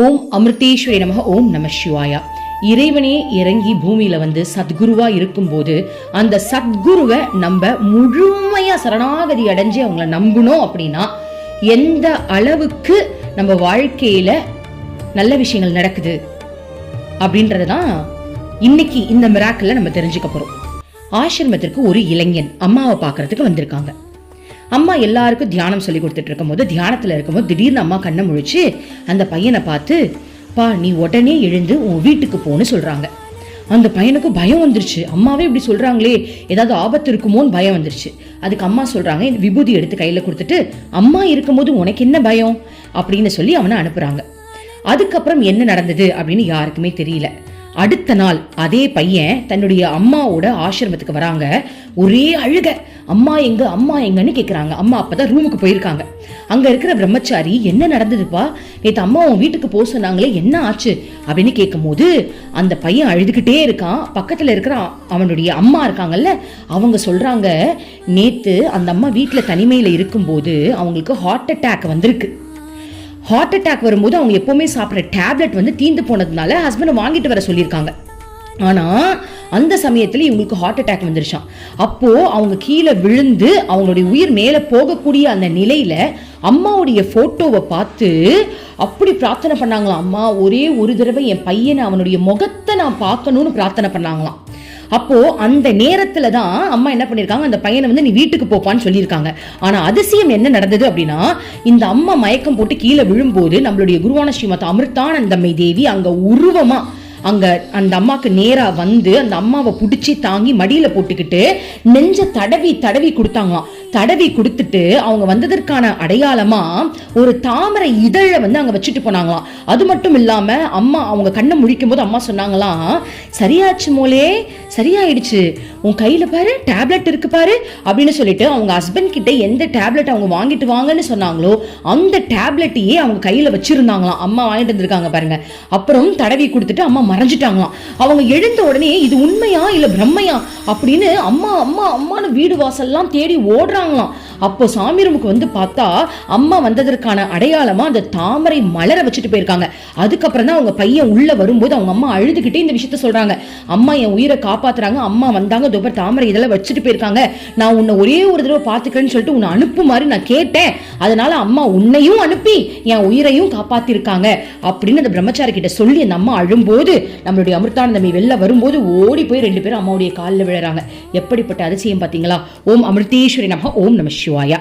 ஓம் அமிர்தேஸ்வரி நமக. ஓம் நம சிவாயா. இறைவனே இறங்கி பூமியில வந்து சத்குருவா இருக்கும்போது அந்த சத்குருவை நம்ம முழுமையா சரணாகதி அடைஞ்சு அவங்கள நம்பணும் அப்படின்னா எந்த அளவுக்கு நம்ம வாழ்க்கையில நல்ல விஷயங்கள் நடக்குது அப்படின்றதான் இன்னைக்கு இந்த மிராக்கிள்ல நம்ம தெரிஞ்சுக்க போறோம். ஆசிரமத்திற்கு ஒரு இளைஞன் அம்மாவை பார்க்கறதுக்கு வந்திருக்காங்க. அம்மா எல்லாருக்கும் தியானம் சொல்லி கொடுத்துட்டு இருக்கும் போது தியானத்துல இருக்கும்போது திடீர்னு அம்மா கண்ணை முழிச்சு அந்த பையனை பார்த்து, பா நீ உடனே எழுந்து உன் வீட்டுக்கு போன்னு சொல்றாங்க. அந்த பையனுக்கு பயம் வந்துருச்சு. அம்மாவே இப்படி சொல்றாங்களே, ஏதாவது ஆபத்து இருக்குமோன்னு பயம் வந்துருச்சு. அதுக்கு அம்மா சொல்றாங்க, இந்த விபூதி எடுத்து கையில கொடுத்துட்டு, அம்மா இருக்கும்போது உனக்கு என்ன பயம் அப்படின்னு சொல்லி அவனை அனுப்புறாங்க. அதுக்கப்புறம் என்ன நடந்தது அப்படின்னு யாருக்குமே தெரியல. அடுத்த நாள் அதே பையன் தன்னுடைய அம்மாவோட ஆசிரமத்துக்கு வராங்க. ஒரே அழுக, அம்மா எங்க அம்மா எங்கன்னு கேக்குறாங்க. அம்மா அப்பதான் ரூமுக்கு போயிருக்காங்க. அங்க இருக்கிற பிரம்மச்சாரி, என்ன நடந்ததுப்பா, நேத்து அம்மா உன் வீட்டுக்கு போக சொன்னாங்களே, என்ன ஆச்சு அப்படின்னு கேட்கும் போது அந்த பையன் அழுதுகிட்டே இருக்கான். பக்கத்துல இருக்கிற அவனுடைய அம்மா இருக்காங்கல்ல, அவங்க சொல்றாங்க, நேத்து அந்த அம்மா வீட்டுல தனிமையில இருக்கும்போது அவங்களுக்கு ஹார்ட் அட்டாக் வந்திருக்கு. ஹார்ட் அட்டாக் வரும்போது அவங்க எப்பவுமே சாப்பிட்ற டேப்லெட் வந்து தீந்து போனதுனால ஹஸ்பண்டை வாங்கிட்டு வர சொல்லியிருக்காங்க. ஆனா அந்த சமயத்துல இவங்களுக்கு ஹார்ட் அட்டாக் வந்துருச்சான். அப்போ அவங்க கீழே விழுந்து அவங்களுடைய உயிர் மேல போகக்கூடிய அந்த நிலையில அம்மாவுடைய போட்டோவை பார்த்து அப்படி பிரார்த்தனை பண்ணாங்களாம். அம்மா ஒரே ஒரு தடவை என் பையனை அவனுடைய முகத்தை நான் பார்க்கணும்னு பிரார்த்தனை பண்ணாங்களாம். அப்போ அந்த நேரத்துல தான் அம்மா என்ன பண்ணிருக்காங்க, அந்த பையனை வந்து நீ வீட்டுக்கு போப்பான்னு சொல்லியிருக்காங்க. ஆனா அதிசயம் என்ன நடந்தது அப்படின்னா, இந்த அம்மா மயக்கம் போட்டு கீழே விழும்போது நம்மளுடைய குருவான ஸ்ரீமத் அமிர்தானந்தம்மை தேவி அங்க உருவமா அங்க அந்த அம்மாக்கு நேரா வந்து அந்த அம்மாவை பிடிச்சி தாங்கி மடியில போட்டுக்கிட்டு நெஞ்ச தடவி தடவி கொடுத்தாங்களாம். தடவி கொடுத்துட்டு அவங்க வந்ததற்கான அடையாளமா ஒரு தாமரை இதழ வந்து அங்க வச்சுட்டு போனாங்களாம். அது மட்டும் இல்லாம அம்மா அவங்க கண்ணை முழிக்கும் போது அம்மா சொன்னாங்களாம், சரியாச்சு மோலே, சரியாயிடுச்சு, உன் கையில பாரு டேப்லெட் இருக்கு பாரு அப்படின்னு சொல்லிட்டு அவங்க ஹஸ்பண்ட் கிட்ட எந்த டேப்லெட் அவங்க வாங்கிட்டு வாங்கன்னு சொன்னாங்களோ அந்த டேப்லெட்டையே அவங்க கையில வச்சிருந்தாங்களாம். அம்மா வாங்கிட்டு வந்திருக்காங்க பாருங்க. அப்புறம் தடவி கொடுத்துட்டு அம்மா மறைஞ்சிட்டாங்களாம். அவங்க எழுந்த உடனே இது உண்மையா இல்ல பிரம்மையா அப்படின்னு அம்மா அம்மா அம்மானு வீடு வாசல்லாம் தேடி ஓடுறாங்களாம். அப்போ சாமி ரூமுக்கு வந்து பார்த்தா அம்மா வந்ததற்கான அடையாளமா அந்த தாமரை மலரை வச்சுட்டு போயிருக்காங்க. அதுக்கப்புறம் தான் அவங்க பையன் உள்ள வரும்போது அவங்க அம்மா அழுதுகிட்டே இந்த விஷயத்த சொல்றாங்க, அம்மா என் உயிரை காப்பாத்துறாங்க, அம்மா வந்தாங்க, தோப்பர் தாமரை இதெல்லாம் வச்சுட்டு போயிருக்காங்க, நான் உன்னை ஒரே ஒரு தடவை பாத்துக்கிறேன்னு சொல்லிட்டு உன்னை அனுப்பு மாதிரி நான் கேட்டேன், அதனால அம்மா உன்னையும் அனுப்பி என் உயிரையும் காப்பாத்திருக்காங்க அப்படின்னு அந்த பிரம்மச்சாரி கிட்ட சொல்லி அந்த அம்மா அழும்போது நம்மளுடைய அமிர்தானந்தமி வெளில வரும்போது ஓடி போய் 2 பேரும் அம்மாவுடைய காலில் விழுறாங்க. எப்படிப்பட்ட அதிசயம் பாத்தீங்களா. ஓம் அமிர்தேஸ்வரி நமக. ஓம் நம சிவாயா.